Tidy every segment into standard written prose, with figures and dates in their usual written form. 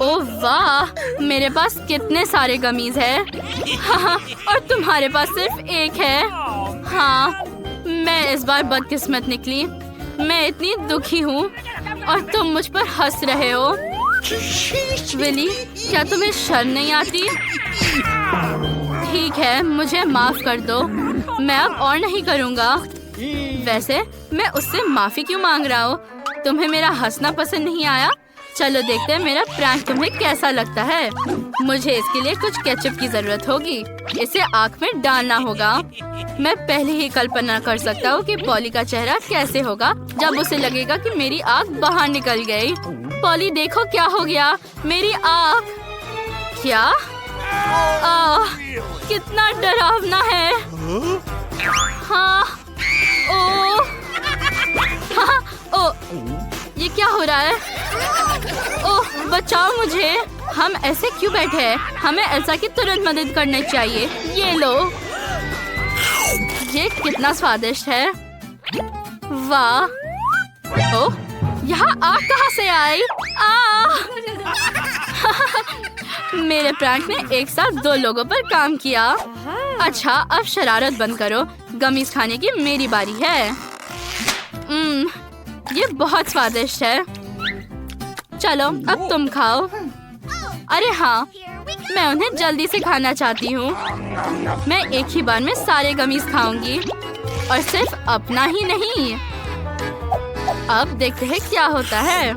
ओह वाह, मेरे पास कितने सारे गमीज है। हाँ, और तुम्हारे पास सिर्फ एक है। हाँ, मैं इस बार बदकिस्मत निकली। मैं इतनी दुखी हूँ और तुम मुझ पर हंस रहे हो। विली, क्या तुम्हें शर्म नहीं आती? ठीक है, मुझे माफ कर दो। मैं अब और नहीं करूँगा। वैसे मैं उससे माफी क्यों मांग रहा हूँ? तुम्हें मेरा हंसना पसंद नहीं आया? चलो देखते हैं मेरा प्रैंक तुम्हें कैसा लगता है। मुझे इसके लिए कुछ केचप की जरूरत होगी। इसे आँख में डालना होगा। मैं पहले ही कल्पना कर सकता हूँ कि पॉली का चेहरा कैसे होगा जब उसे लगेगा कि मेरी आँख बाहर निकल गई। पॉली देखो क्या हो गया, मेरी आँख। क्या? कितना डरावना है। हाँ, ओह, हाँ, ओह, ये क्या हो रहा है? ओह, बचाओ मुझे। हम ऐसे क्यों बैठे हैं? हमें एल्सा की तुरंत मदद करनी चाहिए। ये लो। ये कितना स्वादिष्ट है। वाह। ओह, यहाँ आग कहाँ से आई? मेरे प्रैंक ने एक साथ 2 लोगों पर काम किया। अच्छा, अब शरारत बंद करो। गमीज खाने की मेरी बारी है। ये बहुत स्वादिष्ट है। चलो, अब तुम खाओ। अरे हाँ, मैं उन्हें जल्दी से खाना चाहती हूँ। मैं एक ही बार में सारे गमीज खाऊंगी और सिर्फ अपना ही नहीं। अब देखते हैं क्या होता है।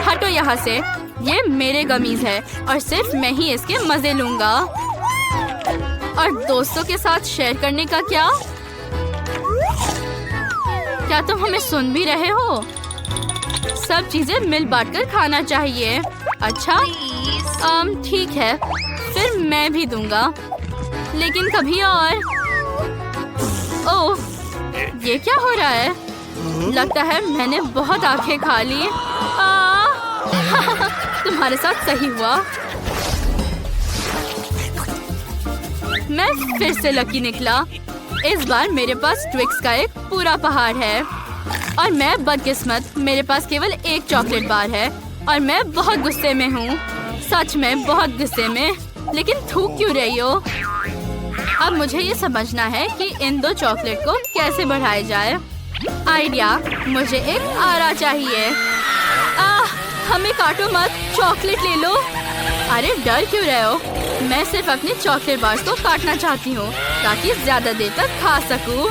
हटो यहाँ से। ये मेरे गमीज है और सिर्फ मैं ही इसके मजे लूंगा। और दोस्तों के साथ शेयर करने का क्या? क्या तुम हमें सुन भी रहे हो? सब चीजें मिल बांटकर खाना चाहिए। अच्छा, ठीक है, फिर मैं भी दूंगा, लेकिन कभी और। ओह, ये क्या हो रहा है? लगता है मैंने बहुत आंखें खा ली। तुम्हारे साथ सही हुआ। मैं फिर से लकी निकला। इस बार मेरे पास ट्विक्स का एक पूरा पहाड़ है और मैं बदकिस्मत। मेरे पास केवल एक चॉकलेट बार है और मैं बहुत गुस्से में हूँ। सच में बहुत गुस्से में। लेकिन थूक क्यों रही हो? अब मुझे ये समझना है कि इन 2 चॉकलेट को कैसे बढ़ाया जाए। आइडिया, मुझे एक आरा चाहिए। हमें काटो मत, चॉकलेट ले लो। अरे डर क्यों रहे हो? मैं सिर्फ अपने चॉकलेट बार्स को काटना चाहती हूँ ताकि ज्यादा देर तक खा सकूं।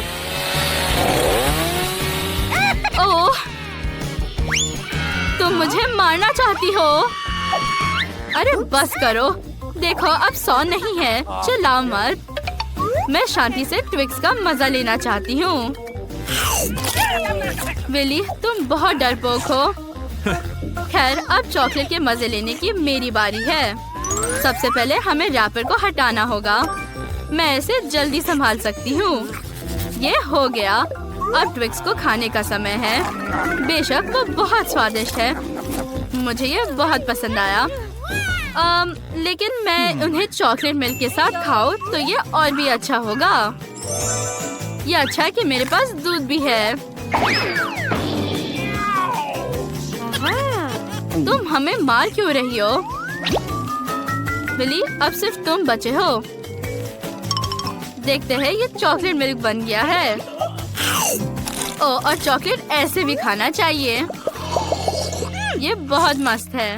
ओह, तुम मुझे मारना चाहती हो? अरे बस करो। देखो, अब 100 नहीं है। चिल्लाओ मत। मैं शांति से ट्विक्स का मजा लेना चाहती हूँ। विली, तुम बहुत डरपोक हो। खैर, अब चॉकलेट के मजे लेने की मेरी बारी है। सबसे पहले हमें रैपर को हटाना होगा। मैं इसे जल्दी संभाल सकती हूँ। ये हो गया। अब ट्विक्स को खाने का समय है। बेशक वो बहुत स्वादिष्ट है। मुझे ये बहुत पसंद आया। लेकिन मैं उन्हें चॉकलेट मिल्क के साथ खाऊं तो ये और भी अच्छा होगा। ये अच्छा है कि मेरे पास दूध भी है। तुम हमें मार क्यों रही हो? विली, अब सिर्फ तुम बचे हो। देखते हैं, ये चॉकलेट मिल्क बन गया है। ओह, और चॉकलेट ऐसे भी खाना चाहिए। ये बहुत मस्त है।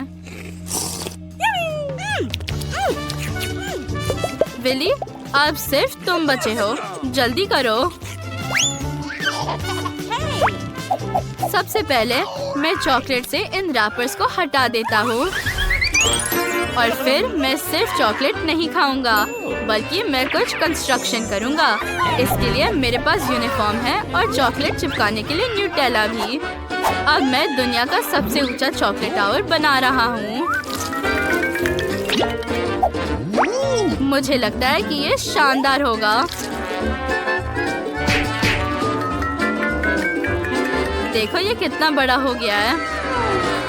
विली, अब सिर्फ तुम बचे हो। जल्दी करो। सबसे पहले मैं चॉकलेट से इन रैपर्स को हटा देता हूँ और फिर मैं सिर्फ चॉकलेट नहीं खाऊंगा बल्कि मैं कुछ कंस्ट्रक्शन करूंगा। इसके लिए मेरे पास यूनिफॉर्म है और चॉकलेट चिपकाने के लिए न्यूटेला भी। अब मैं दुनिया का सबसे ऊंचा चॉकलेट टावर बना रहा हूँ। मुझे लगता है कि ये शानदार होगा। देखो, ये कितना बड़ा हो गया है।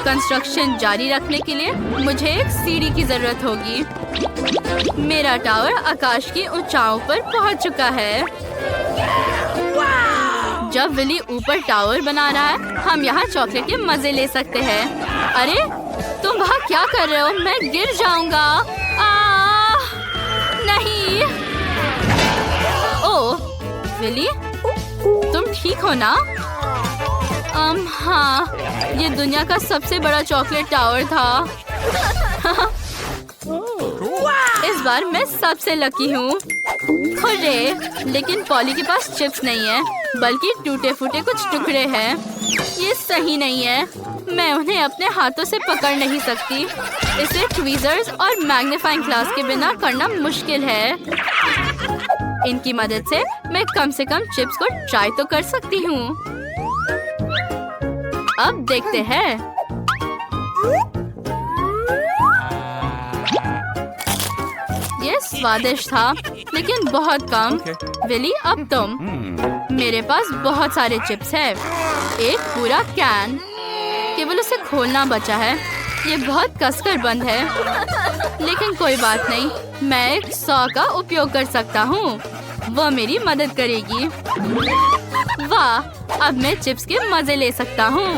कंस्ट्रक्शन जारी रखने के लिए मुझे एक सीढ़ी की जरूरत होगी। मेरा टावर आकाश की ऊंचाइयों पर पहुंच चुका है। जब विली ऊपर टावर बना रहा है, हम यहाँ चॉकलेट के मजे ले सकते हैं। अरे तुम वहाँ क्या कर रहे हो? मैं गिर जाऊंगा। नहीं। ओह विली, तुम ठीक हो ना? हाँ, ये दुनिया का सबसे बड़ा चॉकलेट टावर था। इस बार मैं सबसे लकी हूँ। हुर्रे! लेकिन पॉली के पास चिप्स नहीं है, बल्कि टूटे फूटे कुछ टुकड़े हैं। ये सही नहीं है। मैं उन्हें अपने हाथों से पकड़ नहीं सकती। इसे ट्वीजर्स और मैग्नीफाइंग ग्लास के बिना करना मुश्किल है। इनकी मदद से मैं कम से कम चिप्स को ट्राई तो कर सकती हूँ। अब देखते हैं। ये स्वादिष्ट था, लेकिन बहुत कम। विली, अब तुम। मेरे पास बहुत सारे चिप्स है, एक पूरा कैन। केवल उसे खोलना बचा है। ये बहुत कसकर बंद है, लेकिन कोई बात नहीं। मैं एक सॉ का उपयोग कर सकता हूँ, वो मेरी मदद करेगी। वाह, अब मैं चिप्स के मजे ले सकता हूँ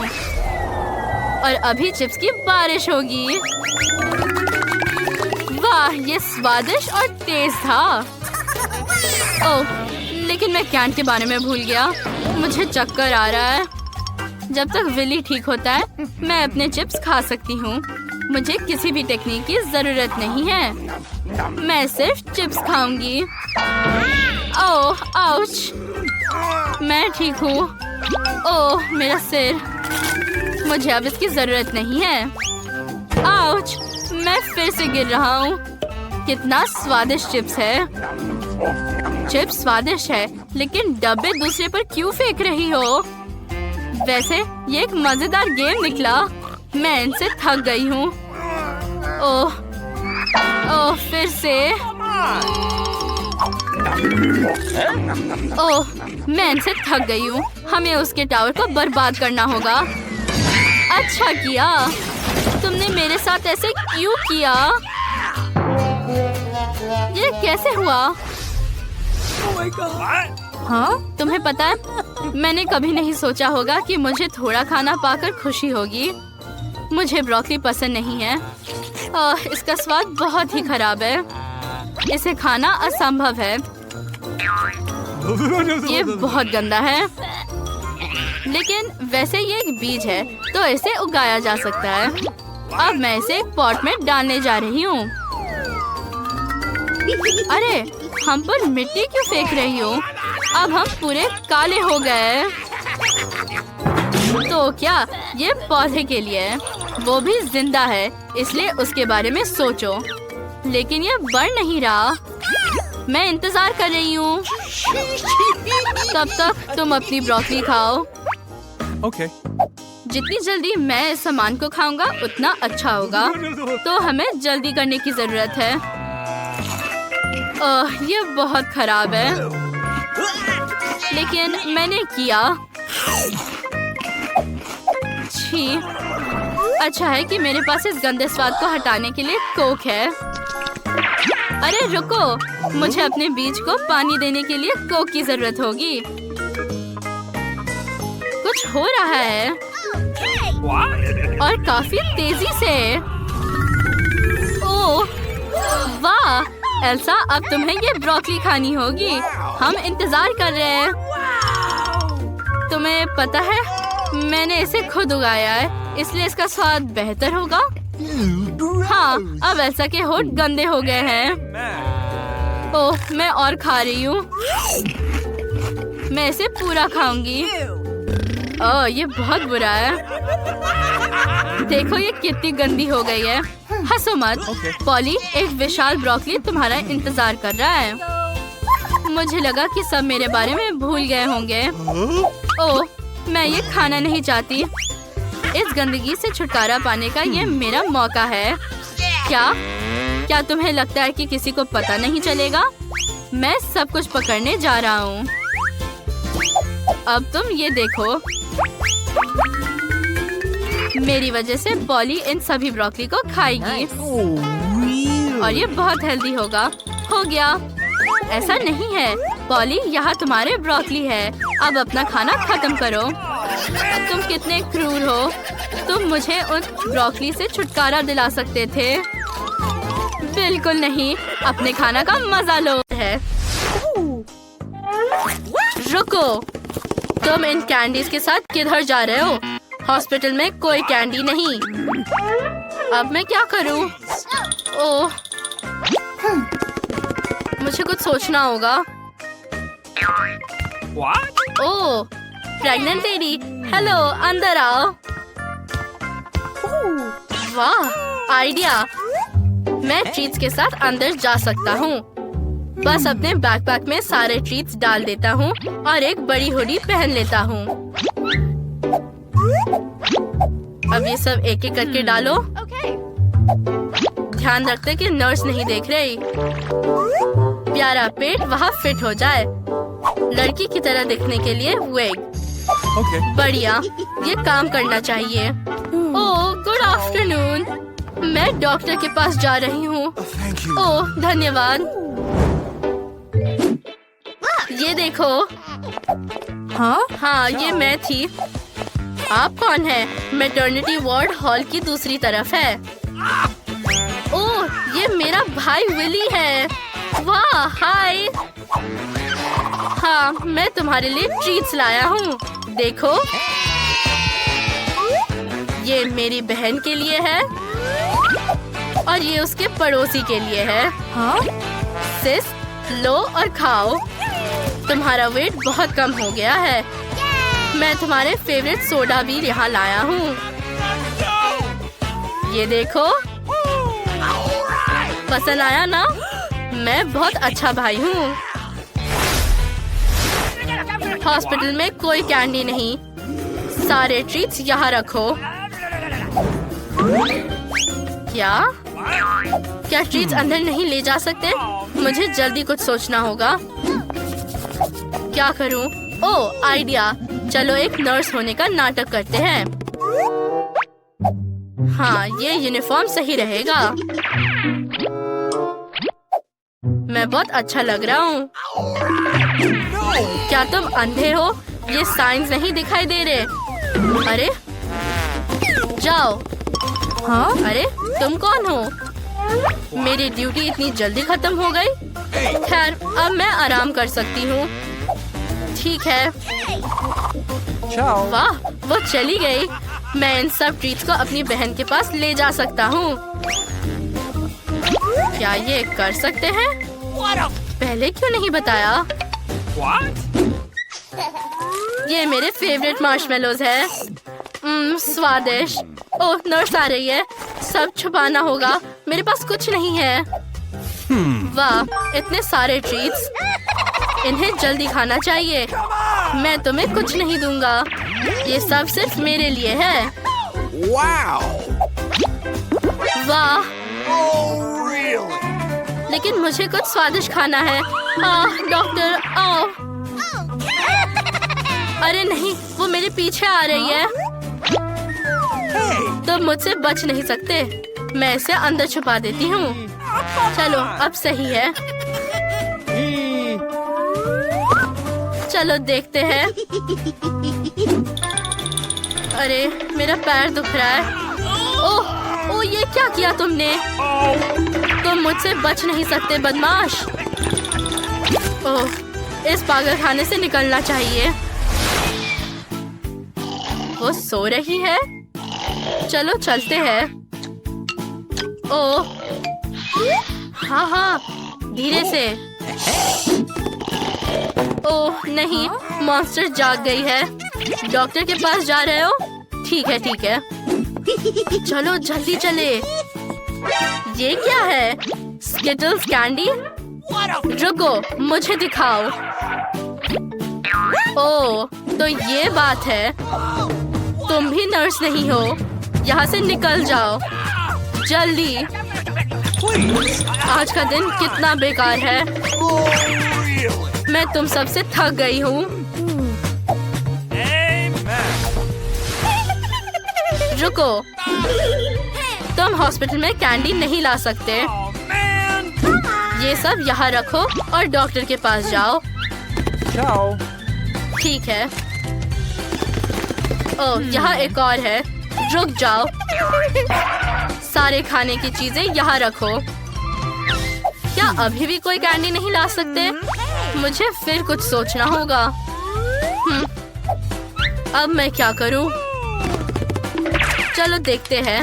और अभी चिप्स की बारिश होगी। वाह, ये स्वादिष्ट और तेज था। ओह, लेकिन मैं कैन के बारे में भूल गया। मुझे चक्कर आ रहा है। जब तक विली ठीक होता है, मैं अपने चिप्स खा सकती हूँ। मुझे किसी भी टेक्निक की जरूरत नहीं है। मैं सिर्फ चिप्स खाऊंगी। ओह, आउच! मैं ठीक हूँ। ओह, मेरा सिर। मुझे अब इसकी जरूरत नहीं है। आउच! मैं फिर से गिर रहा हूँ। कितना स्वादिष्ट चिप्स है। चिप्स स्वादिष्ट है, लेकिन डब्बे दूसरे पर क्यों फेंक रही हो? वैसे ये एक मजेदार गेम निकला। मैं इनसे थक गई हूँ। ओह, फिर से। ओह, मैं इनसे थक गई हूँ। हमें उसके टावर को बर्बाद करना होगा। अच्छा किया। तुमने मेरे साथ ऐसे क्यों किया? ये कैसे हुआ? हाँ, तुम्हें पता है, मैंने कभी नहीं सोचा होगा कि मुझे थोड़ा खाना पाकर खुशी होगी। मुझे ब्रोकली पसंद नहीं है। इसका स्वाद बहुत ही खराब है। इसे खाना असंभव है। ये बहुत गंदा है। लेकिन वैसे ये एक बीज है, तो इसे उगाया जा सकता है। अब मैं इसे एक पॉट में डालने जा रही हूँ। अरे, हम पर मिट्टी क्यों फेंक रही हो? अब हम पूरे काले हो गए। तो क्या ये पौधे के लिए है? वो भी जिंदा है, इसलिए उसके बारे में सोचो। लेकिन ये बढ़ नहीं रहा। मैं इंतजार कर रही हूँ। तब तक तुम अपनी ब्रोकली खाओ। Okay. जितनी जल्दी मैं इस सामान को खाऊंगा, उतना अच्छा होगा। तो हमें जल्दी करने की जरूरत है। ये बहुत खराब है, लेकिन मैंने किया। छी, अच्छा है कि मेरे पास इस गंदे स्वाद को हटाने के लिए कोक है। अरे रुको, मुझे अपने बीज को पानी देने के लिए कोक की जरूरत होगी। कुछ हो रहा है और काफी तेजी से। ओह वाह, एल्सा, अब तुम्हें ये ब्रोकली खानी होगी। हम इंतजार कर रहे हैं। तुम्हें पता है, मैंने इसे खुद उगाया है, इसलिए इसका स्वाद बेहतर होगा। हाँ, अब एल्सा के होंठ गंदे हो गए हैं। ओह, मैं और खा रही हूँ। मैं इसे पूरा खाऊंगी। ओह, ये बहुत बुरा है। देखो ये कितनी गंदी हो गई है। हंसो मत। पॉली, एक विशाल ब्रोकली तुम्हारा इंतजार कर रहा है। मुझे लगा कि सब मेरे बारे में भूल गए होंगे। ओह, मैं ये खाना नहीं चाहती। इस गंदगी से छुटकारा पाने का ये मेरा मौका है। क्या तुम्हें लगता है कि किसी को पता नहीं चलेगा? मैं सब कुछ पकड़ने जा रहा हूँ। अब तुम ये देखो। मेरी वजह से पॉली इन सभी ब्रोकली को खाएगी और ये बहुत हेल्दी होगा। हो गया। ऐसा नहीं है, पॉली, यहाँ तुम्हारे ब्रोकली है। अब अपना खाना खत्म करो। तुम कितने क्रूर हो। तुम मुझे उन ब्रोकली से छुटकारा दिला सकते थे। बिल्कुल नहीं, अपने खाना का मजा लो है। रुको, तुम इन कैंडीज के साथ किधर जा रहे हो? हॉस्पिटल में कोई कैंडी नहीं। अब मैं क्या करूं? ओह, मुझे कुछ सोचना होगा। ओह, प्रेग्नेंट लेडी, हेलो, अंदर आओ। वाह, आइडिया। मैं ट्रीट्स के साथ अंदर जा सकता हूँ। बस अपने बैकपैक में सारे ट्रीट्स डाल देता हूँ और एक बड़ी हुडी पहन लेता हूँ। अब ये सब एक एक करके डालो। ध्यान रखते कि नर्स नहीं देख रही। प्यारा पेट वहाँ फिट हो जाए। लड़की की तरह दिखने के लिए वेग। बढ़िया, ये काम करना चाहिए। ओह, गुड आफ्टरनून। मैं डॉक्टर के पास जा रही हूँ। ओह, धन्यवाद। ये देखो। हाँ, ये मैं थी। आप कौन है? मैटरनिटी वार्ड हॉल की दूसरी तरफ है। ओह, ये मेरा भाई विली है। वाह, हाय। हाँ, मैं तुम्हारे लिए ट्रीट्स लाया हूँ। देखो, ये मेरी बहन के लिए है और ये उसके पड़ोसी के लिए है। सिस, लो और खाओ। तुम्हारा वेट बहुत कम हो गया है। मैं तुम्हारे फेवरेट सोडा भी यहाँ लाया हूँ। ये देखो, पसंद आया ना? मैं बहुत अच्छा भाई हूँ। हॉस्पिटल में कोई कैंडी नहीं। सारे ट्रीट्स यहाँ रखो। क्या ट्रीट्स अंदर नहीं ले जा सकते? मुझे जल्दी कुछ सोचना होगा। क्या करूं? ओह, आइडिया। चलो एक नर्स होने का नाटक करते हैं। हाँ, ये यूनिफॉर्म सही रहेगा। मैं बहुत अच्छा लग रहा हूँ। क्या तुम अंधे हो? ये साइंस नहीं दिखाई दे रहे। अरे, जाओ। हाँ? अरे, तुम कौन हो? मेरी ड्यूटी इतनी जल्दी खत्म हो गई। खैर, अब मैं आराम कर सकती हूँ। ठीक है। वाह, वो चली गई। मैं इन सब ट्रीट्स को अपनी बहन के पास ले जा सकता हूँ। क्या ये कर सकते हैं? पहले क्यों नहीं बताया? ये मेरे फेवरेट मार्शमेलोज है। स्वादिष्ट। ओह, नर्स आ रही है। सब छुपाना होगा। मेरे पास कुछ नहीं है। वाह, इतने सारे ट्रीट्स। इन्हें जल्दी खाना चाहिए। मैं तुम्हें कुछ नहीं दूंगा। ये सब सिर्फ मेरे लिए है। वाह, लेकिन मुझे कुछ स्वादिष्ट खाना है। डॉक्टर, आओ। अरे नहीं, वो मेरे पीछे आ रही है। तुम मुझसे बच नहीं सकते। मैं इसे अंदर छुपा देती हूँ। चलो, अब सही है। चलो देखते हैं। अरे, मेरा पैर दुख रहा है। ओह, ये क्या किया तुमने? तुम मुझसे बच नहीं सकते, बदमाश। ओह, इस पागलखाने से निकलना चाहिए। वो सो रही है। चलो चलते हैं। ओह, हाँ, धीरे से। ओह नहीं, मॉन्स्टर जाग गई है। डॉक्टर के पास जा रहे हो? ठीक है। चलो जल्दी चले। ये क्या है? Skittles candy? रुको, मुझे दिखाओ। ओह, तो ये बात है। तुम भी नर्स नहीं हो। यहाँ से निकल जाओ जल्दी। आज का दिन कितना बेकार है। मैं तुम सबसे थक गई हूँ। रुको, तुम हॉस्पिटल में कैंडी नहीं ला सकते। ये सब यहाँ रखो और डॉक्टर के पास जाओ। Ciao. ठीक है। ओह, यहाँ एक और है। रुक जाओ। सारे खाने की चीजें यहाँ रखो। क्या अभी भी कोई कैंडी नहीं ला सकते? मुझे फिर कुछ सोचना होगा। अब मैं क्या करूं? चलो देखते हैं।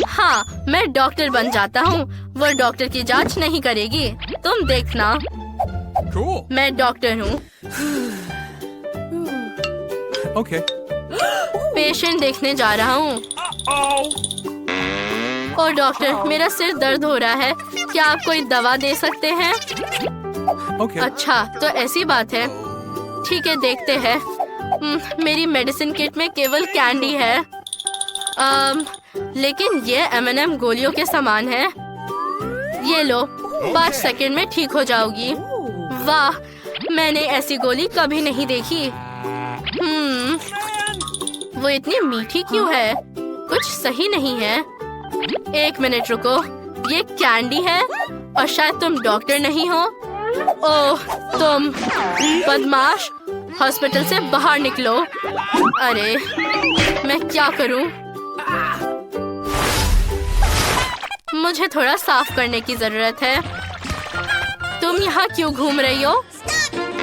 हाँ, मैं डॉक्टर बन जाता हूँ। वो डॉक्टर की जांच नहीं करेगी, तुम देखना। Cool. मैं डॉक्टर हूँ। Okay. पेशेंट देखने जा रहा हूँ। और डॉक्टर, मेरा सिर दर्द हो रहा है। क्या आप कोई दवा दे सकते हैं? Okay. अच्छा, तो ऐसी बात है। ठीक है, देखते हैं। मेरी मेडिसिन किट में केवल कैंडी है। लेकिन ये M&M गोलियों के समान है। ये लो, 5 सेकंड में ठीक हो जाओगी। वाह, मैंने ऐसी गोली कभी नहीं देखी। वो इतनी मीठी क्यों है? कुछ सही नहीं है। 1 मिनट रुको, ये कैंडी है और शायद तुम डॉक्टर नहीं हो। ओह, तुम बदमाश, हॉस्पिटल से बाहर निकलो। अरे, मैं क्या करूं? मुझे थोड़ा साफ करने की जरूरत है। तुम यहाँ क्यों घूम रही हो?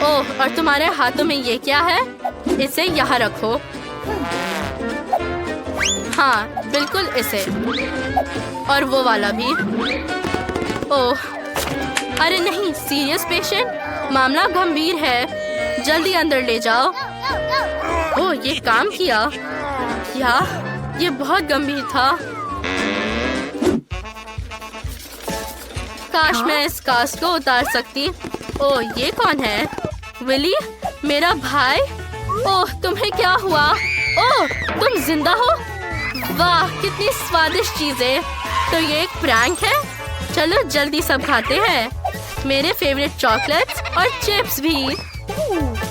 ओह, और तुम्हारे हाथों में ये क्या है? इसे यहाँ रखो। हाँ, बिल्कुल इसे। और वो वाला भी। ओह, अरे नहीं, सीरियस पेशेंट, मामला गंभीर है। जल्दी अंदर ले जाओ। ओह, ये काम किया। क्या? ये बहुत गंभीर था। काश मैं इस कास्ट को उतार सकती। ओह, ये कौन है? विली, मेरा भाई। ओह, तुम्हें क्या हुआ? ओह, तुम जिंदा हो? वाह, कितनी स्वादिष्ट चीजें। तो ये एक प्रैंक है? चलो जल्दी सब खाते हैं। मेरे फेवरेट चॉकलेट्स और चिप्स भी।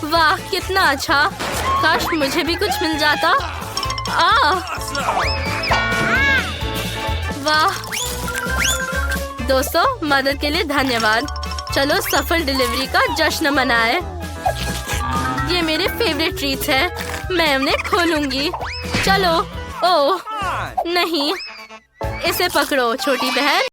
वाह, कितना अच्छा। काश मुझे भी कुछ मिल जाता। वाह। दोस्तों, मदद के लिए धन्यवाद। चलो सफल डिलीवरी का जश्न मनाएं। ये मेरे फेवरेट ट्रीट्स हैं। मैं उन्हें खोलूंगी। चलो। ओह नहीं, इसे पकड़ो छोटी बहन।